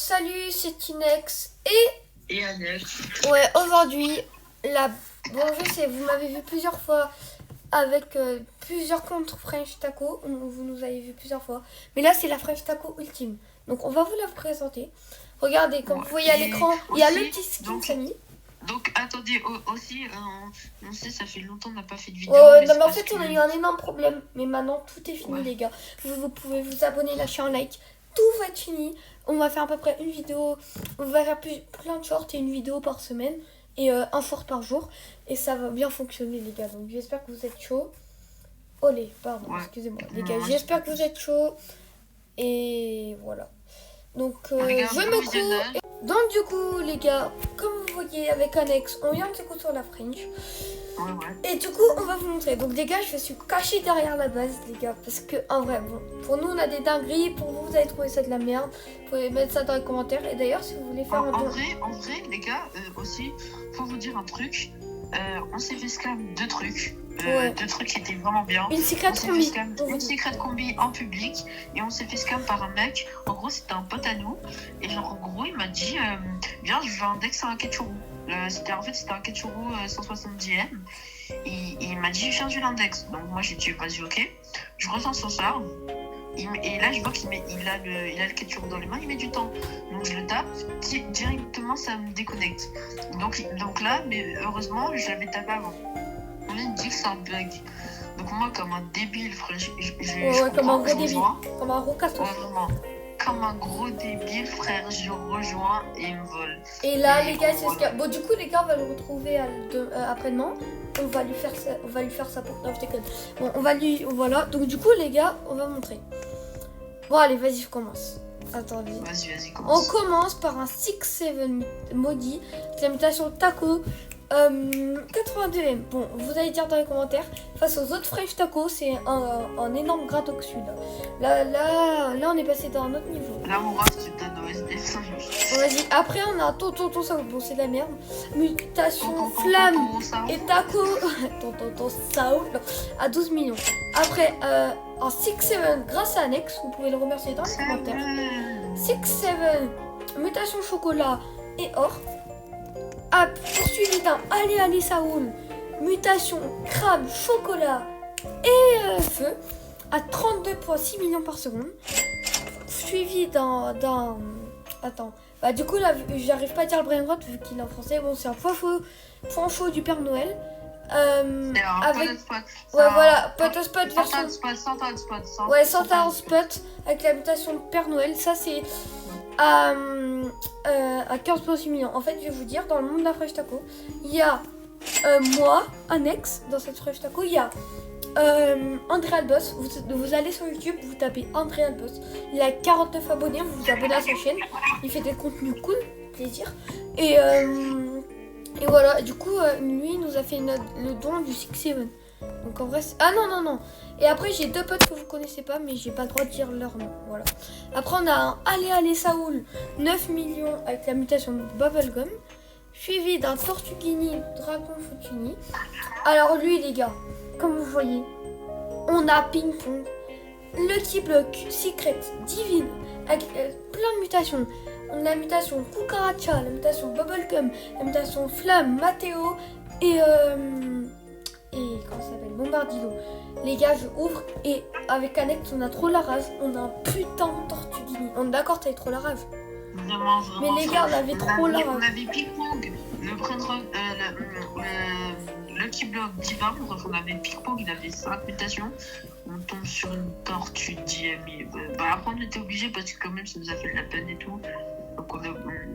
salut, c'est Inex et Alex. Ouais, aujourd'hui, bon, je sais, vous m'avez vu plusieurs fois avec plusieurs comptes French Taco. Vous nous avez vu plusieurs fois. Mais là, c'est la French Taco Ultime. Donc, on va vous la présenter. Regardez, comme vous voyez à l'écran, il y a le petit skin Samy. Donc, attendez, aussi, on sait, ça fait longtemps qu'on n'a pas fait de vidéo. Non, mais en fait, on a eu un énorme problème. Mais maintenant, tout est fini, les gars. Vous pouvez vous abonner, lâcher un like. Tout va être fini. On va faire à peu près une vidéo. On va faire plein de shorts et une vidéo par semaine. Et un short par jour. Et ça va bien fonctionner, les gars. Donc, j'espère que vous êtes chauds. Olé, pardon, excusez-moi. Les gars, j'espère que vous êtes chauds. Et voilà. Donc, je me cours. Donc, du coup, les gars, comme vous voyez avec Alex, on vient de se coucher sur la French. Et du coup, on va vous montrer. Donc, les gars, je suis caché derrière la base, les gars. Parce que, en vrai, bon, pour nous, on a des dingueries. Pour vous, vous allez trouver ça de la merde. Vous pouvez mettre ça dans les commentaires. Et d'ailleurs, si vous voulez faire en vrai, les gars, aussi, faut vous dire un truc. On s'est fait scam deux trucs. Deux trucs qui étaient vraiment bien. Une secret combi. Une secret combi en public. Et on s'est fait scam par un mec. En gros, c'était un pote à nous. Et genre, en gros, il m'a dit viens, je veux un Dex à un Ketchuru. C'était un Ketchuru 170M. Et il m'a dit viens, je veux l'index. Donc, moi, j'ai dit vas-y, ok. Je ressens son sort. Et là, je vois qu'il a le Ketchuru dans les mains, il met du temps. Donc, je le tape, directement, ça me déconnecte. Donc là, mais heureusement, je l'avais tapé avant. On me dit que c'est un bug. Donc, moi, comme un débile, frère, comme un gros débile. Comme un gros castos. Vraiment. Comme un gros débile, frère, je rejoins et il me vole. Et là, les gars, c'est ce qu'il y a. Bon, du coup, les gars, on va le retrouver après-demain. On va lui faire ça pour. Non, je déconne. Bon, voilà. Donc, du coup, les gars, on va montrer. Bon, allez, vas-y, je commence. Attendez. Vas-y, commence. On commence par un 6-7 maudit. C'est la mutation Taco 82M. Bon, vous allez dire dans les commentaires. Face aux autres French Taco, c'est un énorme grade au sud. Là, on est passé dans un autre niveau. Là, mon ref, tu donnes OSD. Vas-y, après, on a Tonton Sao. Bon, c'est de la merde. Mutation Flamme et Taco. Tonton Sao. À 12 millions. Après, un 6-7 grâce à Annex. Vous pouvez le remercier dans les commentaires. 6-7 mutation chocolat et or. Poursuivi d'un Allez Saoul, mutation crabe, chocolat et feu à 32,6 millions par seconde. Suivi d'un attends. Bah du coup là j'arrive pas à dire le brain rot vu qu'il est en français. Bon, c'est un point chaud du Père Noël. Avec Potospot version Santa Spot avec la mutation de Père Noël. Ça c'est à 15,6 millions. En fait, je vais vous dire, dans le monde de la Fresh Taco, il y a moi, Annex, dans cette Fresh Taco, il y a André Albos. Vous allez sur YouTube, vous tapez André Albos. Il a 49 abonnés, vous vous abonnez à sa chaîne. Il fait des contenus cool, plaisir. Et voilà, du coup, lui, il nous a fait le don du 6-7. Donc en vrai, non. Et après, j'ai deux potes que vous connaissez pas, mais j'ai pas le droit de dire leur nom. Voilà. Après, on a un Allez Saoul, 9 millions avec la mutation de Bubblegum, suivi d'un Tortuguini Dragon Futuni. Alors lui, les gars, comme vous voyez, on a Ping Pong, Lucky Block, Secret, Divine, avec plein de mutations. On a la mutation Cucaracha, la mutation Bubblegum, la mutation Flamme, Matteo et comment ça s'appelle, Bombardillo. Les gars, je ouvre et avec Annex, on a trop la rage. On a un putain de Tortuguini. On est d'accord, t'avais trop la rage. Vraiment. Mais les gars, on avait trop la rage. On avait Ping-Pong, le Lucky Block Divin. Donc on avait Ping-Pong, il avait 5 mutations. On tombe sur une tortue DMI. Après, on était obligé parce que quand même, ça nous a fait de la peine et tout. Donc on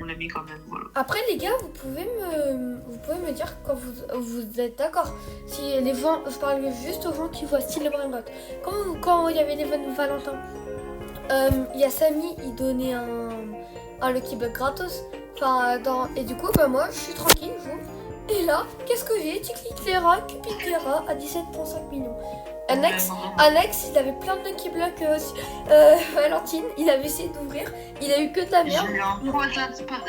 l'a mis quand même, voilà. Après les gars, vous pouvez me dire quand vous êtes d'accord. Si les gens, je parle juste aux gens qui voient style brain rot. Quand il y avait les Valentin, il y a Samy, il donnait un Lucky Block gratos. Et du coup, moi je suis tranquille, j'ouvre. Et là, qu'est-ce que j'ai? Ticliclera, Cupidera à 17,5 millions. Alex, il avait plein de Lucky Block. Valentine, il avait essayé d'ouvrir. Il a eu que de la merde.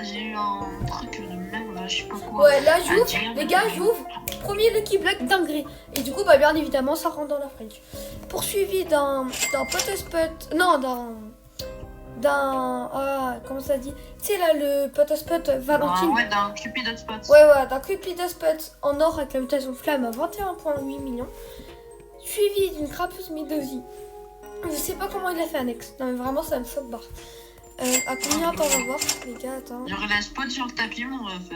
J'ai eu un truc de merde, je sais pas quoi. Ouais, là j'ouvre. Les gars, j'ouvre. Premier Lucky Block dinguerie. Et du coup, bien évidemment, ça rentre dans la French. Poursuivi d'un Potospot. Non, d'un comment ça dit? Tu sais là, le Potospot Valentine. Ouais, d'un Cupid Hotspot. Ouais, voilà, d'un Cupid Hotspot en or avec la mutation flamme à 21,8 millions. Suivi d'une crapuce Medosi. Je sais pas comment il a fait annexe. Non, mais vraiment, ça me choque barre. À combien attends, on va voir, les gars, attends. J'aurais la spot sur le tapis, mon ref.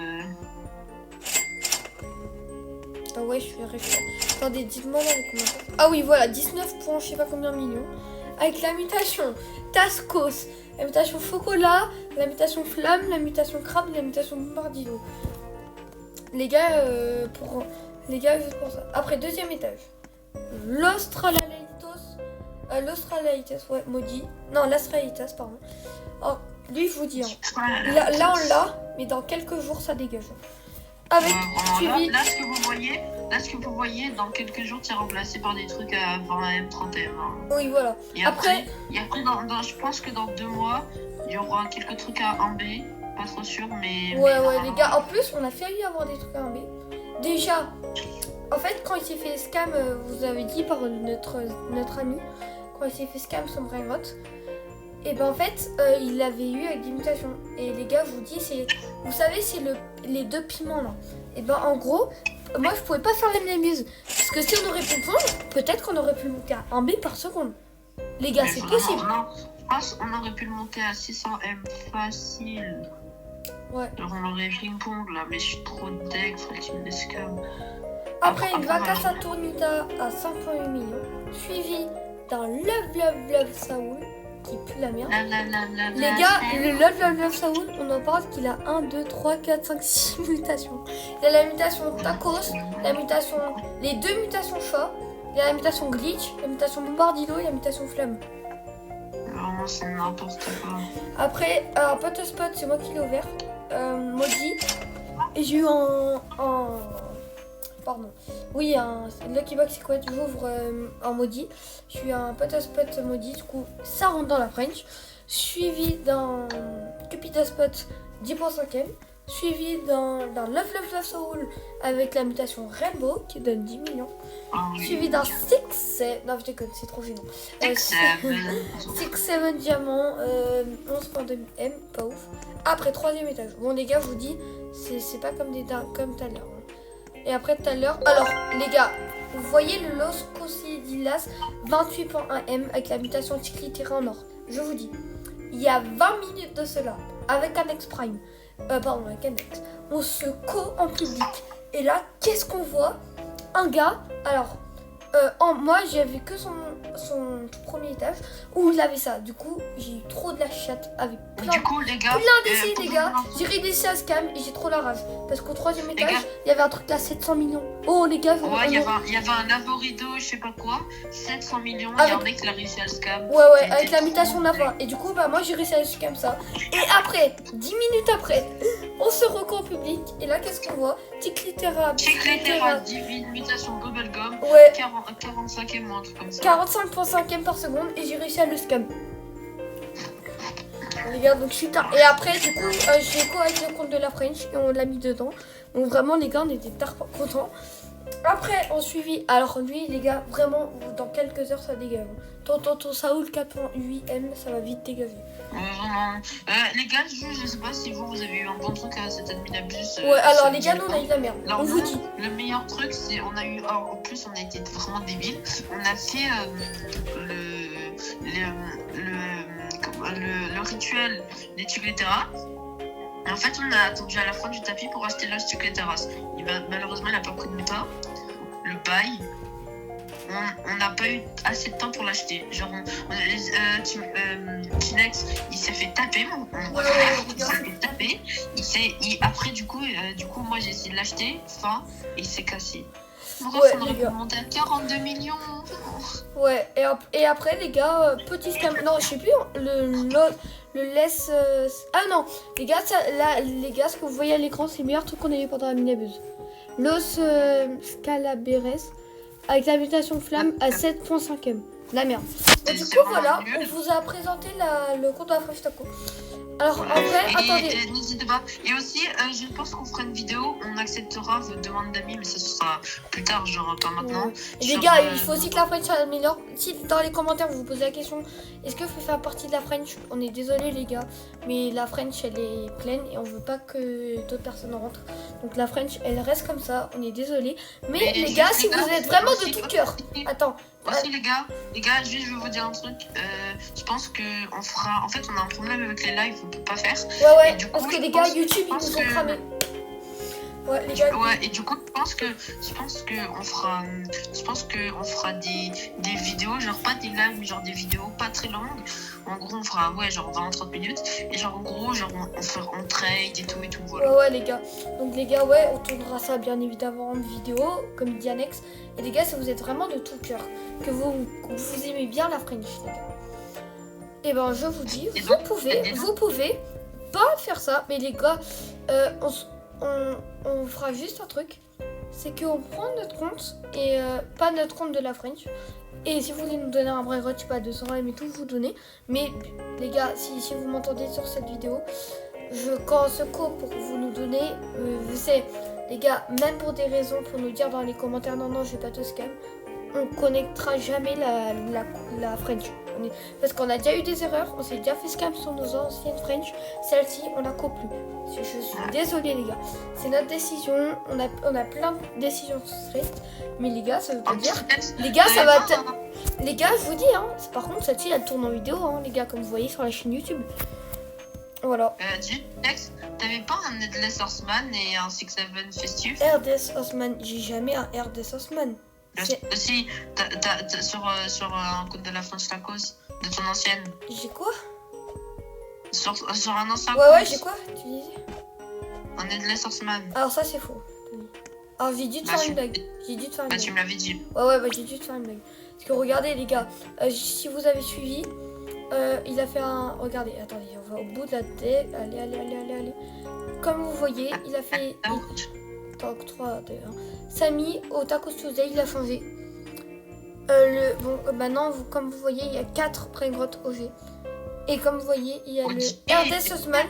Ah ouais, je suis réfléchi. Attendez, dites-moi dans les commentaires. Ah oui, voilà, 19 points, je sais pas combien millions. Avec la mutation Tascos, la mutation Focola, la mutation Flamme, la mutation Crabe, la mutation Bombardilo. Les gars, juste pour ça. Après, deuxième étage. L'Australitos, ouais, maudit. Non, l'Australitos, pardon. Alors, lui, je vous dis, hein, là, on l'a, mais dans quelques jours, ça dégage. Avec suivi... Là, ce que vous voyez, dans quelques jours, c'est remplacé par des trucs à 20M, 30M. Hein. Oui, voilà. Et après je pense que dans 2 mois, il y aura quelques trucs à 1B. Pas trop sûr, mais... Ouais, les gars. En plus, on a failli avoir des trucs à 1B. Déjà, en fait, quand il s'est fait scam, vous avez dit par notre ami, quand il s'est fait scam son brainrot, et ben en fait, il l'avait eu avec des mutations. Et les gars, je vous dis, vous savez, c'est les 2 piments là. Et ben en gros, moi je pouvais pas faire la même mise. Parce que si on aurait pu le prendre, peut-être qu'on aurait pu le monter à 1B par seconde. Les gars, c'est possible. Non, je pense qu'on aurait pu le monter à 600M facile. Ouais. Alors on aurait ping-pong là, mais je suis trop deg, faudrait qu'il me scam. Après une Vaca Saturnita à 5,8 millions, suivi d'un Love Saoul qui pue la merde. Les gars, le Love Saoul, on en parle qu'il a 1, 2, 3, 4, 5, 6 mutations. Il y a la mutation Tacos, les 2 mutations chat, il y a la mutation Glitch, la mutation Bombardilo et la mutation Flamme. Vraiment, c'est n'importe quoi. Après, un Potospot, c'est moi qui l'ai ouvert. Maudit. Et j'ai eu pardon. Oui, un Lucky Box Secret, j'ouvre en maudit. J'ai eu un Potospot maudit, du coup, ça rentre dans la French. Suivi d'un Cupid Spot 10.5M. Suivi d'un Love Soul avec la mutation Rainbow qui donne 10 millions. Suivi d'un 6-7. Non, je déconne, c'est trop gênant. 6-7 diamant, 11.2 M, pas ouf. Après, 3ème étage. Bon, les gars, je vous dis, c'est pas comme tout à l'heure. Hein. Et après, tout à l'heure. Alors, les gars, vous voyez le Los Cosidilas 28.1 M avec la mutation Ticlitera en or. Je vous dis, il y a 20 minutes de cela, avec un X-Prime. Pardon, avec un X. On se co en public. Et là, qu'est-ce qu'on voit? Un gars, alors, moi j'avais que son tout premier étage où il avait ça. Du coup, j'ai eu trop de la chatte avec plein d'essais, les gars. J'ai réussi à scam et j'ai trop la rage. Parce qu'au 3ème étage, il y avait un truc là, 700 millions. Oh, les gars, ouais, il y avait un Lavorido, je sais pas quoi, 700 millions. Il y a un mec qui a réussi à le scam. Ouais, avec la mutation Nava. Et du coup, bah, moi j'ai réussi à le scam ça. Et après, 10 minutes après, on se reco en public. Et là, qu'est-ce qu'on voit? Ticlitera, divine, mutation bubblegum. Ouais. 45e ou un truc comme ça. 45.5M par seconde et j'ai réussi à le scam. Les gars, donc je suis tard. Et après, du coup, j'ai co avec le compte de la French et on l'a mis dedans. Donc vraiment, les gars, on était tard contents. Après, on suivi. Alors lui, les gars, vraiment, dans quelques heures, ça dégage. Ton Saoul 4.8M, ça va vite dégager. Vraiment. Les gars, je sais pas si vous avez eu un bon truc à cet adminabus. Ouais, alors les gars, nous on a eu de la merde. Alors, on vous dit. Le meilleur truc, c'est on a eu. En plus, on a été vraiment débiles. On a fait le rituel des Ticlitera. Et en fait, on a attendu à la fin du tapis pour acheter l'os Ticliteras. Malheureusement, il n'a pas pris de méta. Le bail. On n'a pas eu assez de temps pour l'acheter. Genre, Tinex, il s'est fait taper. Il s'est fait taper. Après, du coup, moi, j'ai essayé de l'acheter. Et il s'est cassé. Bref, on aurait pu monter à 42 millions. Ouais, et après, les gars, petit scam. Non, je sais plus, le laisse. Ah non, les gars, les gars, ce que vous voyez à l'écran, c'est le meilleur truc qu'on a eu pendant la minabuse. Los Calaberes avec la mutation flamme à 7.5M. La merde. Et du coup, voilà, on vous a présenté le compte de la Fresh Taco. Alors Voilà. en vrai, Et attendez. n'hésitez pas. Et aussi, je pense qu'on fera une vidéo, on acceptera vos demandes d'amis, mais ça ce sera plus tard, genre pas maintenant. Et les Sur, gars, il faut aussi que la French s'améliore. Si dans les commentaires vous vous posez la question, est-ce que je peux faire partie de la French? On est désolé les gars, mais la French elle est pleine et on veut pas que d'autres personnes rentrent. Donc la French elle reste comme ça, on est désolé. Mais les gars, si vous êtes vraiment de tout cœur, attends. Aussi les gars, juste je vais vous dire un truc. Je pense que on fera. En fait, on a un problème avec les lives, on peut pas faire. Ouais, Et du coup, parce que je les gars, pense- YouTube ils nous ont cramé. Ouais, les gars. Ouais, et du coup, je pense que on fera des vidéos, genre pas des lives, mais genre des vidéos pas très longues. En gros, on fera genre 20-30 minutes. Et genre en gros, genre on trade et tout, voilà. Ouais, les gars. Donc les gars, ouais, on tournera ça bien évidemment en vidéo, comme dit Annex. Et les gars, si vous êtes vraiment de tout cœur, que vous aimez bien la French, les gars, et ben je vous dis, vous pouvez pas faire ça, mais les gars, on fera juste un truc, c'est qu'on prend notre compte et pas notre compte de la French. Et si vous voulez nous donner un vrai je sais pas 200 M et tout, vous donnez. Mais les gars, si vous m'entendez sur cette vidéo, quand ce code pour vous nous donner, vous savez, les gars, même pour des raisons, pour nous dire dans les commentaires, non, je vais pas te scam, on connectera jamais la French. Parce qu'on a déjà eu des erreurs, on s'est déjà fait scam sur nos anciennes French, celle-ci on la coupe plus. Je suis désolée les gars, c'est notre décision, on a plein de décisions strictes, mais les gars, ça veut pas dire, les gars, ça va, les gars, je vous dis, hein, par contre celle-ci elle tourne en vidéo, hein, les gars, comme vous voyez sur la chaîne YouTube. Voilà. Next, t'avais pas un Headless Horseman et un 6-7 festif? RDS Osman, j'ai jamais un RDS Osman. Si, t'as sur un compte de la French Tacos, de ton ancienne. J'ai quoi? Sur un ancien Ouais, compte. j'ai quoi? Tu disais? Un Headless Horseman. Alors ça c'est faux. Alors j'ai dû te faire une blague. J'ai dû te faire une blague. Tu me l'avais dit. Ouais, j'ai dû te faire une blague. Parce que regardez les gars, si vous avez suivi, il a fait un... Regardez, attendez, on va au bout de la tête. Allez. Comme vous voyez, il a fait... Attends, 3, 2, 1. Samy, au Tacos Tuesday, il a changé. Maintenant, comme vous voyez, il y a 4 brain grottes OG. Et comme vous voyez, il y a le RD Sauceman.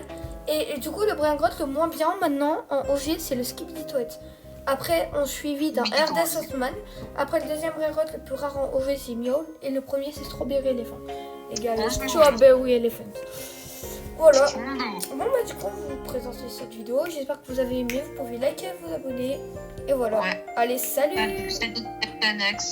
Et du coup, le brain grotte le moins bien maintenant en OG, c'est le Skibidi Toilette. Après, on suivi d'un RD Sauceman. Après, le deuxième brain grotte le plus rare en OG, c'est Miaul. Et le premier, c'est Strawberry Elephant. Les gars, le Strawberry Elephant. Voilà. Bon, du coup, on vous présente cette vidéo. J'espère que vous avez aimé. Vous pouvez liker, vous abonner. Et voilà. Ouais. Allez, salut! C'était Next.